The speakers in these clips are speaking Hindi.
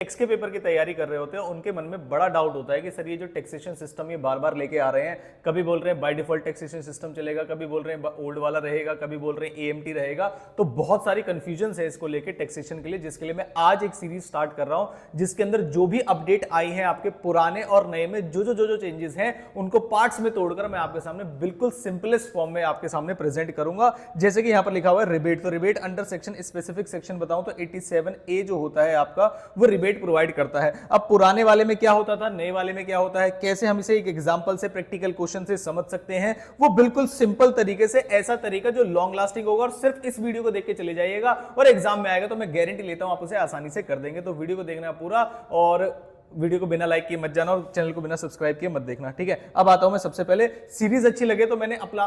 टैक्स के पेपर की तैयारी कर रहे होते हैं उनके मन में बड़ा डाउट होता है कि सर ये जो टैक्सेशन सिस्टम ये बार बार लेके आ रहे हैं, कभी बोल रहे हैं बाय डिफॉल्ट टैक्सेशन सिस्टम चलेगा, कभी बोल रहे हैं ओल्ड वाला रहेगा, कभी बोल रहे हैं एएमटी रहेगा। तो बहुत सारी कंफ्यूजन है इसको लेके टैक्सेशन के लिए, जिसके लिए मैं आज एक सीरीज स्टार्ट कर रहा हूं जिसके अंदर जो भी अपडेट आई है आपके पुराने और नए में जो चेंजेस हैं उनको पार्ट्स में तोड़कर मैं आपके सामने बिल्कुल सिंपलेस्ट फॉर्म में आपके सामने प्रेजेंट करूंगा। जैसे कि यहां पर लिखा हुआ है रिबेट, तो rebate under section specific section बताऊं तो 87A जो होता है आपका वो रिबेट प्रोवाइड करता है। अब पुराने वाले में क्या होता था, नए वाले में क्या होता है, कैसे हम इसे एक एग्जांपल से प्रैक्टिकल क्वेश्चन से समझ सकते हैं, वो बिल्कुल सिंपल तरीके से, ऐसा तरीका जो लॉन्ग लास्टिंग होगा और सिर्फ इस वीडियो को देख के चले जाइएगा और एग्जाम में आएगा तो मैं गारंटी लेता हूं आप उसे आसानी से कर देंगे। तो वीडियो को देखना पूरा और वीडियो को बिना लाइक किए मत जाना और चैनल को बिना सब्सक्राइब किए मत देखना, ठीक है। अब आता हूं मैं सबसे पहले, सीरीज अच्छी लगे तो मैंने अपना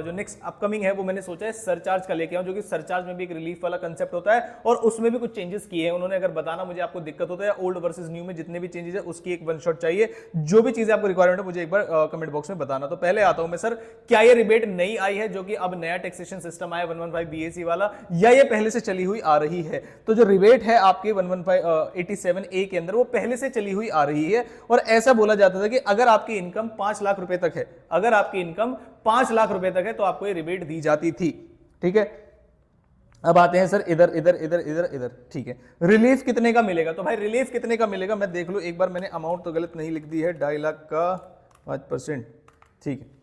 जो नेक्स्ट अपकमिंग है वो मैंने सोचा है सरचार्ज का लेके आऊं, जो कि सरचार्ज में भी एक रिलीफ वाला कंसेप्ट होता है और उसमें भी कुछ चेंजेस किए हैं उन्होंने। अगर बताना मुझे आपको दिक्कत होता है ओल्ड वर्सेस न्यू में जितने भी चेंजेस है उसकी एक वन शॉट चाहिए, जो भी चीजें आपको रिक्वायरमेंट है मुझे एक बार कमेंट बॉक्स में बताना। तो पहले आता हूं मैं, सर क्या ये रिबेट नई आई है जो कि अब नया टैक्सेशन सिस्टम आया 115 BAC वाला, या ये पहले से चली हुई आ रही है? तो जो रिबेट है आपके 115 87A के अंदर वो पहले से चली हुई आ रही है। और ऐसा बोला जाता था कि अगर आपकी इनकम 5 लाख रुपए तक है, अगर आपकी इनकम 5 लाख रुपए तक है तो आपको ये रिबेट दी जाती थी, ठीक है। अब आते हैं सर इधर इधर इधर इधर इधर, ठीक है। रिलीफ कितने का मिलेगा? तो भाई रिलीफ कितने का मिलेगा मैं देख लूं एक बार, मैंने अमाउंट तो गलत नहीं लिख दी है, 2.5 लाख का 5%, ठीक है।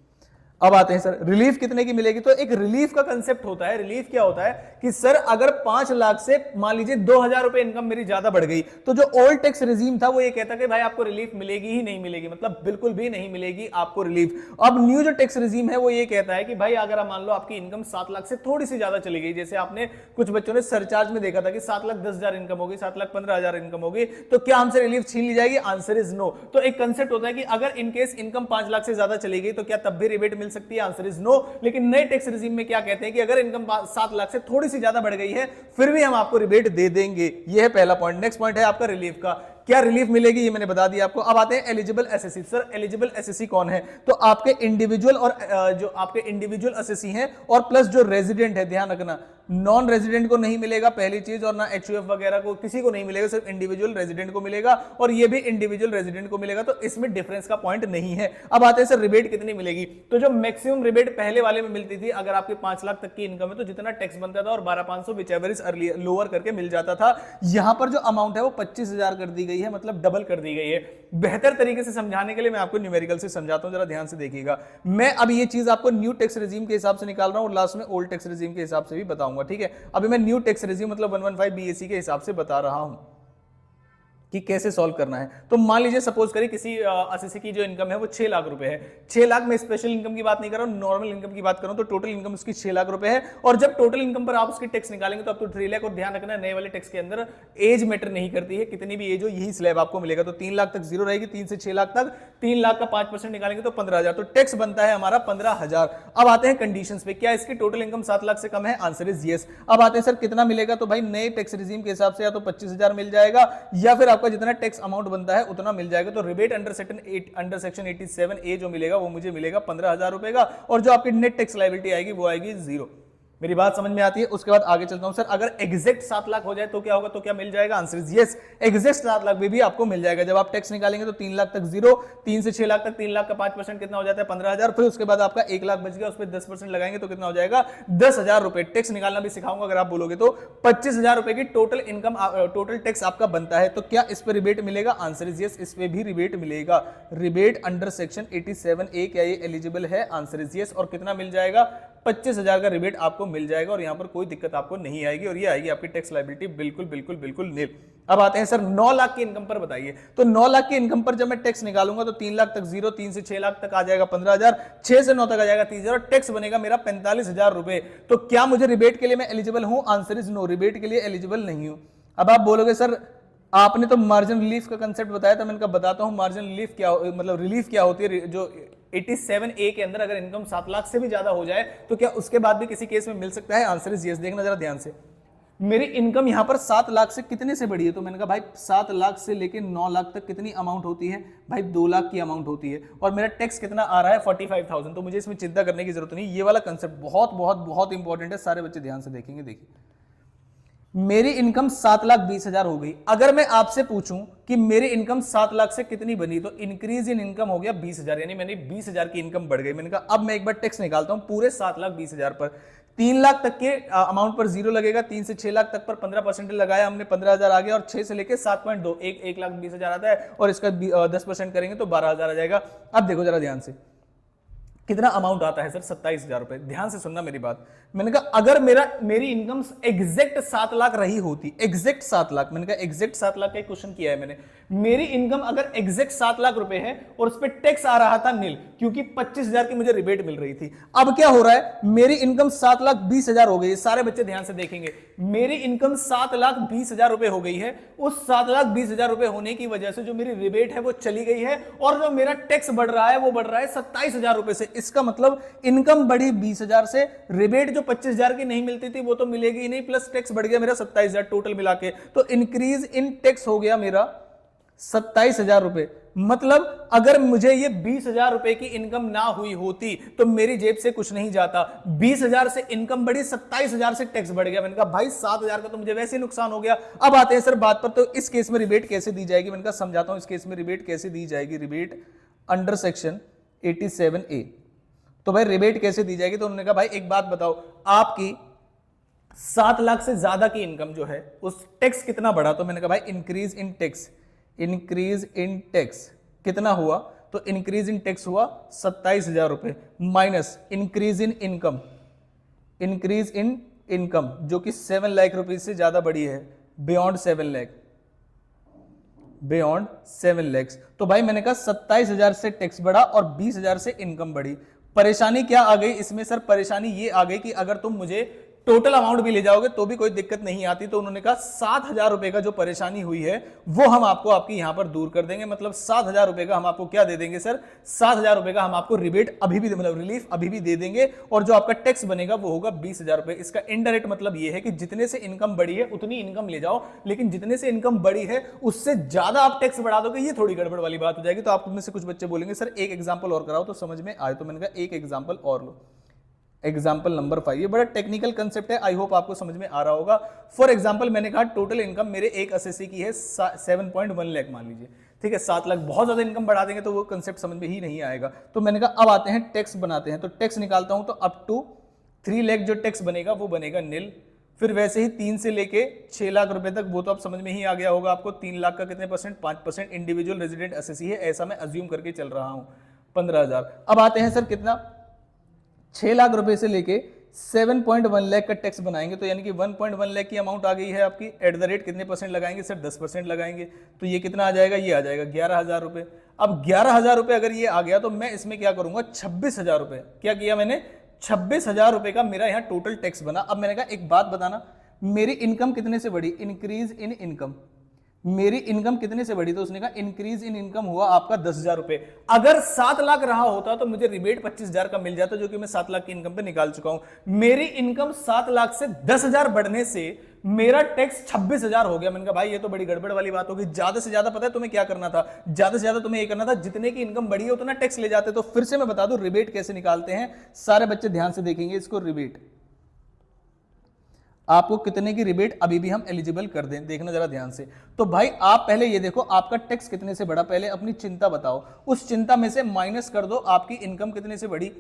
अब आते हैं सर रिलीफ कितने की मिलेगी। तो एक रिलीफ का कंसेप्ट होता है, रिलीफ क्या होता है कि सर अगर 5 लाख से मान लीजिए 2,000 रुपए इनकम मेरी ज्यादा बढ़ गई, तो जो ओल्ड टैक्स रिजीम था वो ये कहता कि भाई आपको रिलीफ मिलेगी ही नहीं मिलेगी, मतलब बिल्कुल भी नहीं मिलेगी आपको रिलीफ। अब न्यू जो टैक्स रिजीम है वो ये कहता है कि भाई अगर आप मान लो आपकी इनकम 7 लाख से थोड़ी सी ज्यादा चली गई, जैसे आपने कुछ बच्चों ने सरचार्ज में देखा था कि 7,10,000 इनकम होगी, 7,15,000 इनकम होगी, तो क्या हमसे रिलीफ छीन ली जाएगी? Answer is no. तो एक कंसेप्ट होता है कि अगर इनकेस इनकम 5 लाख से ज्यादा चली गई तो क्या तब भी रिबेट मिल सकती है? Answer is no. लेकिन नए टैक्स रिजीम में क्या कहते हैं कि अगर इनकम 7 लाख से थोड़ी सी ज्यादा बढ़ गई है फिर भी हम आपको रिबेट दे देंगे। यह है पहला पॉइंट। नेक्स्ट पॉइंट है आपका रिलीफ का, क्या रिलीफ मिलेगी ये मैंने बता दिया आपको। अब आते हैं eligible SSC. Sir eligible SSC कौन है? तो आपके इंडिविजुअल और जो आपके इंडिविजुअल एसएससी हैं और प्लस जो रेजिडेंट है, ध्यान रखना नॉन रेजिडेंट को नहीं मिलेगा पहली चीज, और ना एचयूएफ वगैरह को किसी को नहीं मिलेगा, सिर्फ इंडिविजुअल रेजिडेंट को मिलेगा और ये भी इंडिविजुअल रेजिडेंट को मिलेगा, तो इसमें डिफरेंस का पॉइंट नहीं है। अब आते हैं सर रिबेट कितनी मिलेगी। तो जो मैक्सिमम रिबेट पहले वाले में मिलती थी, अगर आपके 5 लाख तक की इनकम है तो जितना टैक्स बनता था और 12,500 विच एवर इज लोअर करके मिल जाता था। यहां पर जो अमाउंट है वो 25,000 कर दी गई है, मतलब डबल कर दी गई है। बेहतर तरीके से समझाने के लिए मैं आपको न्यूमेरिकल से समझाता हूं, जरा ध्यान से देखिएगा। मैं अब ये चीज आपको न्यू टैक्स रिजीम के हिसाब से निकाल रहा हूं और लास्ट में ओल्ड टैक्स रिजीम के हिसाब से भी बताऊंगा, ठीक है। अभी मैं न्यू टैक्स रिजीम मतलब 115 BAC के हिसाब से बता रहा हूं कि कैसे सॉल्व करना है। तो मान लीजिए सपोज करिए किसी एसएससी की जो इनकम है वो 6 लाख रुपए है। 6 लाख में स्पेशल इनकम की बात नहीं कर रहा हूं, नॉर्मल इनकम की बात कर रहा हूं। तो टोटल इनकम उसकी 6 लाख रुपए है और जब टोटल इनकम पर आप उसकी टैक्स निकालेंगे तो आप तो 3 लाख। और ध्यान रखना नए वाले टैक्स के अंदर एज मैटर नहीं करती है, कितनी भी एज हो यही स्लैब आपको मिलेगा। तो 3 लाख तक जीरो रहेगी, 3 से 6 लाख तक 3 लाख का 5% निकालेंगे तो 15,000, तो टैक्स बनता है हमारा 15,000। अब आते हैं कंडीशंस पे, क्या इसकी टोटल इनकम 7 लाख से कम है? Answer is yes. अब आते हैं सर कितना मिलेगा। तो भाई नए टैक्स रिजीम के हिसाब से या तो 25,000 मिल जाएगा या फिर आपका जितना टैक्स अमाउंट बनता है उतना मिल जाएगा। तो रिबेट अंडर सेक्शन 87A जो मिलेगा वो मुझे मिलेगा 15,000 रुपए का, और जो आपकी नेट टैक्स लायबिलिटी आएगी वो आएगी 0। मेरी बात समझ में आती है? उसके बाद आगे चलता हूं। सर अगर एग्जैक्ट 7 लाख हो जाए तो क्या होगा, तो क्या मिल जाएगा? Answer is yes, exact 7 lakh भी आपको मिल जाएगा। जब आप टैक्स निकालेंगे तो 3 लाख तक 0, 3 से 6 लाख तक 3 लाख का 5% कितना हो जाता है? 15,000। फिर उसके बाद आपका 1 लाख बच गया, उस पर 10% लगाएंगे तो कितना हो जाएगा? 10,000 रुपए। टैक्स निकालना भी सिखाऊंगा अगर आप बोलोगे तो। 25,000 रुपए की टोटल इनकम, टोटल टैक्स आपका बनता है। तो क्या इस पर रिबेट मिलेगा? आंसर इज यस, इस पे भी रिबेट मिलेगा। रिबेट अंडर सेक्शन 87A क्या ये एलिजिबल है? Answer is yes. और कितना मिल जाएगा? 25,000 का रिबेट आपको मिल जाएगा और यहां पर कोई दिक्कत आपको नहीं आएगी और ये आएगी आपकी टैक्स लायबिलिटी बिल्कुल बिल्कुल बिल्कुल नील। अब आते हैं सर 9 लाख की इनकम पर बताइए। तो 9 लाख की इनकम पर जब मैं टैक्स निकालूंगा तो 3 लाख तक 0, 3 से 6 लाख तक आ जाएगा 15,000, 6 से 9 तक आ जाएगा 30,000 और टैक्स बनेगा मेरा 45,000 रुपए। तो क्या मुझे रिबेट के लिए मैं एलिजिबल हूं? आंसर इज नो, रिबेट के लिए एलिजिबल नहीं हूं। अब आप बोलोगे सर आपने तो मार्जिन रिलीफ का कंसेप्ट बताया था, मैंने कहा बताता हूं मार्जिन रिलीफ क्या, मतलब रिलीफ क्या होती है। जो 87A के अंदर अगर इनकम 7 लाख से भी ज्यादा हो जाए तो क्या उसके बाद भी किसी केस में मिल सकता है? Answer is yes. देखना जरा ध्यान से, मेरी इनकम यहां पर 7 लाख से कितने से बढ़ी है? तो मैंने कहा भाई 7 लाख से लेके 9 लाख तक कितनी अमाउंट होती है? भाई 2 लाख की अमाउंट होती है और मेरा टैक्स कितना आ रहा है? 45,000। तो मुझे इसमें चिंता करने की जरूरत नहीं। ये वाला कंसेप्ट बहुत बहुत बहुत इंपॉर्टेंट है, सारे बच्चे ध्यान से देखेंगे। देखिए मेरी इनकम 7,20,000 हो गई। अगर मैं आपसे पूछूं कि मेरी इनकम 7 लाख से कितनी बनी, तो इंक्रीज इन इनकम हो गया 20,000, यानी मैंने 20,000 की इनकम बढ़ गई। मैंने कहा अब मैं एक बार टैक्स निकालता हूं पूरे 7,20,000 पर। 3 लाख तक के अमाउंट पर जीरो लगेगा, 3 से 6 लाख तक पर 15% लगाया हमने, 15,000 आ गया, और 6 से लेके 7.2 1,20,000 आता है, और इसका 10% करेंगे तो 12,000 आ जाएगा। अब देखो जरा ध्यान से कितना अमाउंट आता है सर, 27,000 रुपए। ध्यान से सुनना मेरी बात। मैंने कहा अगर मेरी इनकम एग्जैक्ट 7 लाख रही होती, एग्जैक्ट 7 लाख, मैंने कहा एग्जैक्ट 7 लाख का क्वेश्चन किया है मैंने, मेरी इनकम अगर एग्जैक्ट 7 लाख रुपए है और उस पर टैक्स आ रहा था नील, क्योंकि 25,000 की मुझे रिबेट मिल रही थी। अब क्या हो रहा है, मेरी इनकम 7,20,000 हो गई है। सारे बच्चे ध्यान से देखेंगे, मेरी इनकम 7,20,000 रुपए हो गई है। उस 7,20,000 रुपए होने की वजह से जो मेरी रिबेट है वो चली गई है, और जो मेरा टैक्स बढ़ रहा है वो बढ़ रहा है 27,000 रुपए से। इसका मतलब इनकम बढ़ी 20,000 से, रिबेट जो 25,000 की नहीं मिलती थी वो तो मिलेगी ही नहीं, प्लस टैक्स बढ़ गया मेरा 27,000 टोटल मिला के। तो इंक्रीज इन टैक्स हो गया मेरा 27,000 रुपए। मतलब अगर मुझे ये 20,000 रुपए की इनकम ना हुई होती तो मेरी जेब से कुछ नहीं जाता। 20,000 से इनकम बढ़ी, 27,000 से टैक्स बढ़ गया। मैंने कहा भाई 7,000 का तो मुझे वैसे ही नुकसान हो गया। अब आते हैं सर बात पर, तो इस केस में रिबेट कैसे दी जाएगी। मैंने कहा समझाता हूं इस केस में रिबेट कैसे दी जाएगी। Rebate under section 87A। तो भाई रिबेट कैसे दी जाएगी, तो उन्होंने कहा भाई एक बात बताओ, आपकी 7 लाख से ज्यादा की इनकम जो है उस टैक्स कितना बढ़ा। तो मैंने कहा भाई increase in tax, increase in tax कितना हुआ, तो इंक्रीज इन टैक्स हुआ 27,000 रुपए, minus increase in income, increase in income जो कि 7 लाख रुपए से ज्यादा बढ़ी है, बियॉन्ड 7 लाख, बियॉन्ड 7 लाख। तो भाई मैंने कहा 27,000 से टैक्स बढ़ा और 20,000 से इनकम बढ़ी। परेशानी क्या आ गई इसमें सर, परेशानी ये आ गई कि अगर तुम मुझे टोटल अमाउंट भी ले जाओगे तो भी कोई दिक्कत नहीं आती। तो उन्होंने कहा 7,000 रुपए का जो परेशानी हुई है वो हम आपको आपकी यहां पर दूर कर देंगे। मतलब 7,000 रुपए का हम आपको क्या दे देंगे सर, 7,000 रुपए का हम आपको रिबेट अभी भी, मतलब रिलीफ अभी भी दे देंगे, और जो आपका टैक्स बनेगा वो होगा 20,000 रुपए। इसका इनडायरेक्ट मतलब ये है कि जितने से इनकम बढ़ी है उतनी इनकम ले जाओ, लेकिन जितने से इनकम बढ़ी है उससे ज्यादा आप टैक्स बढ़ा दोगे, ये थोड़ी गड़बड़ वाली बात हो जाएगी। तो आप में से कुछ बच्चे बोलेंगे सर एक एग्जाम्पल और कराओ तो समझ में आए। तो मैंने कहा एक एग्जाम्पल और लो, एग्जाम्पल नंबर 5। ये बड़ा टेक्निकल कंसेप्ट है, आई होप आपको समझ में आ रहा होगा। फॉर एग्जाम्पल मैंने कहा टोटल इनकम मेरे एक असेसी की है 7.1 लाख मान लीजिए, ठीक है। 7 लाख, बहुत ज्यादा इनकम बढ़ा देंगे तो वो कंसेप्ट समझ में ही नहीं आएगा। तो मैंने कहा अब आते हैं टैक्स बनाते हैं। तो टैक्स निकालता हूं तो अप टू 3 लाख जो टैक्स बनेगा वो बनेगा नील। फिर वैसे ही 3 से लेके 6 लाख रुपए तक, वो तो आप समझ में ही आ गया होगा आपको। 3 लाख का कितने परसेंट, 5%। इंडिविजुअल रेजिडेंट असेसी है, ऐसा मैं अज्यूम करके चल रहा हूं, 15,000। अब आते हैं सर कितना, 6 लाख रुपए से लेके 7.1 लाख का टैक्स बनाएंगे, तो यानी कि 1.1 लाख की अमाउंट आ गई है आपकी। एट द रेट कितने परसेंट लगाएंगे सर, 10% लगाएंगे। तो ये कितना आ जाएगा, ये आ जाएगा 11,000 रुपए। अब 11,000 रुपए अगर ये आ गया तो मैं इसमें क्या करूंगा, 26,000 रुपए। क्या किया मैंने, 26,000 रुपए का मेरा यहां टोटल टैक्स बना। अब मैंने कहा एक बात बताना, मेरी इनकम कितने से बढ़ी, इंक्रीज इन इनकम, मेरी इनकम कितने से बढ़ी। तो उसने कहा इंक्रीज इन इनकम हुआ आपका 10,000 रुपए। अगर 7 लाख रहा होता तो मुझे रिबेट 25,000 का मिल जाता, जो कि मैं 7 लाख की इनकम पे निकाल चुका हूं। मेरी इनकम 7 लाख से 10,000 बढ़ने से मेरा टैक्स 26,000 हो गया। मैंने कहा भाई ये तो बड़ी गड़बड़ वाली बात होगी। ज्यादा से ज्यादा पता है तुम्हें क्या करना था, ज्यादा से ज्यादा तुम्हें ये करना था, जितने की इनकम बढ़ी है उतना टैक्स ले जाते। तो फिर से मैं बता दूं रिबेट कैसे निकालते हैं, सारे बच्चे ध्यान से देखेंगे इसको। रिबेट आपको कितने की रिबेट अभी भी हम एलिजिबल कर दें, देखना जरा ध्यान से। तो भाई आप पहले ये देखो आपका टैक्स कितने से बढ़ा, पहले अपनी चिंता बताओ, उस चिंता में से माइनस कर दो आपकी इनकम कितने से बढ़ी।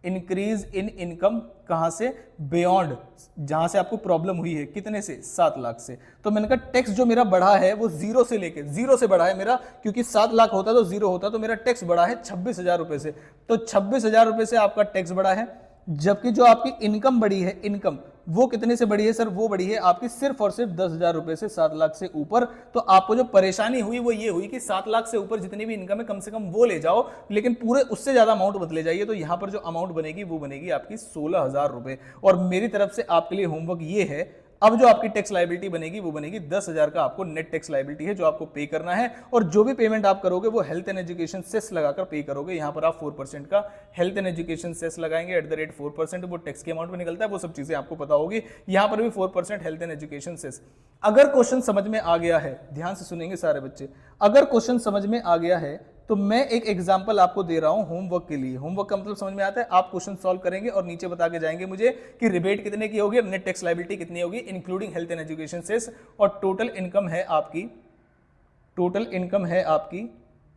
इंक्रीज इन इनकम कहां से, बियॉन्ड, जहां से आपको प्रॉब्लम हुई है, कितने से, 7 लाख से। तो मैंने कहा टैक्स जो मेरा बढ़ा है वो जीरो से लेके, जीरो से बढ़ा है मेरा, क्योंकि 7 लाख होता तो जीरो होता। तो मेरा टैक्स बढ़ा है 26,000 रुपए से। तो 26,000 रुपए से आपका टैक्स बढ़ा है, जबकि जो आपकी इनकम बढ़ी है, इनकम वो कितने से बढ़ी है सर, वो बढ़ी है आपकी सिर्फ और सिर्फ 10,000 रुपए से, 7 लाख से ऊपर। तो आपको जो परेशानी हुई वो ये हुई कि 7 लाख से ऊपर जितनी भी इनकम है कम से कम वो ले जाओ, लेकिन पूरे उससे ज्यादा अमाउंट मत ले जाइए। तो यहां पर जो अमाउंट बनेगी वो बनेगी आपकी 16,000 रुपए। और मेरी तरफ से आपके लिए होमवर्क ये है, अब जो आपकी टैक्स लायबिलिटी बनेगी वो बनेगी 10,000 का आपको नेट टैक्स लायबिलिटी है जो आपको पे करना है। और जो भी पेमेंट आप करोगे वो हेल्थ एंड एजुकेशन सेस लगाकर पे करोगे। यहां पर आप 4% का हेल्थ एंड एजुकेशन सेस लगाएंगे, एट द रेट 4%, वो टैक्स के अमाउंट में निकलता है, वो सब चीजें आपको पता होगी। यहां पर भी 4% हेल्थ एंड एजुकेशन सेस। अगर क्वेश्चन समझ में आ गया है, ध्यान से सुनेंगे सारे बच्चे, अगर क्वेश्चन समझ में आ गया है तो मैं एक एग्जांपल आपको दे रहा हूं होमवर्क के लिए। होमवर्क का मतलब समझ में आता है, आप क्वेश्चन सॉल्व करेंगे और नीचे बता के जाएंगे मुझे कि रिबेट कितने की होगी, नेट टैक्स लायबिलिटी कितनी होगी including health and education cess, और टोटल इनकम है आपकी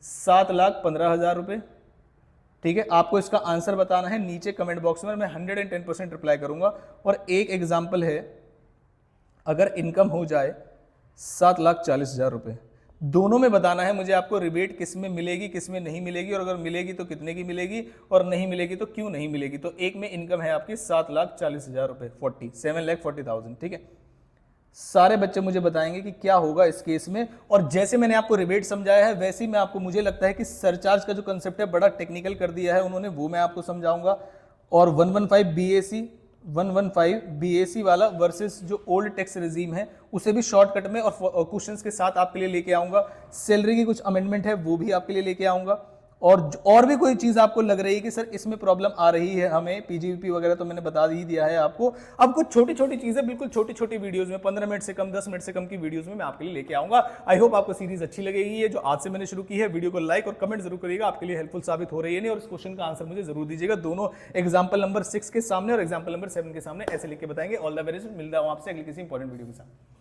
7,15,000 रुपए। ठीक है, आपको इसका आंसर बताना है नीचे कमेंट बॉक्स में, मैं 110% रिप्लाई करूंगा। और एक एग्जांपल है, अगर इनकम हो जाए 7,40,000 रुपए, दोनों में बताना है मुझे आपको रिबेट किस में मिलेगी किस में नहीं मिलेगी, और अगर मिलेगी तो कितने की मिलेगी और नहीं मिलेगी तो क्यों नहीं मिलेगी। तो एक में इनकम है आपकी 7,40,000 रुपए, 7,40,000। ठीक है, सारे बच्चे मुझे बताएंगे कि क्या होगा इस केस में। और जैसे मैंने आपको रिबेट समझाया है वैसे ही मैं आपको, मुझे लगता है कि सरचार्ज का जो कंसेप्ट है बड़ा टेक्निकल कर दिया है उन्होंने, वो मैं आपको समझाऊंगा। और 115 बीएसी वाला वर्सेस जो ओल्ड टैक्स रिजीम है उसे भी शॉर्टकट में और क्वेश्चंस के साथ आपके लिए लेके आऊंगा। सैलरी की कुछ अमेंडमेंट है वो भी आपके लिए लेके आऊंगा। और भी कोई चीज आपको लग रही है कि सर इसमें प्रॉब्लम आ रही है हमें, पीजीबीपी वगैरह तो मैंने बता ही दिया है आपको। अब कुछ छोटी छोटी चीजें बिल्कुल छोटी छोटी वीडियोस में 15 मिनट से कम 10 मिनट से कम की वीडियोस में मैं आपके लिए लेके आऊंगा। आई होप आपको सीरीज अच्छी लगेगी है जो आज से मैंने शुरू की है। वीडियो को लाइक और कमेंट जरूर करिएगा, आपके लिए हेल्पफुल साबित हो रही है नहीं। और इस क्वेश्चन का आंसर मुझे जरूर दीजिएगा, दोनों एग्जाम्पल नंबर 6 के सामने और एग्जाम्पल नंबर 7 के सामने ऐसे लिख के बताएंगे। ऑल द वेरी बेस्ट, मिलता हूं आपसे अगली किसी इंपॉर्टेंट वीडियो के साथ।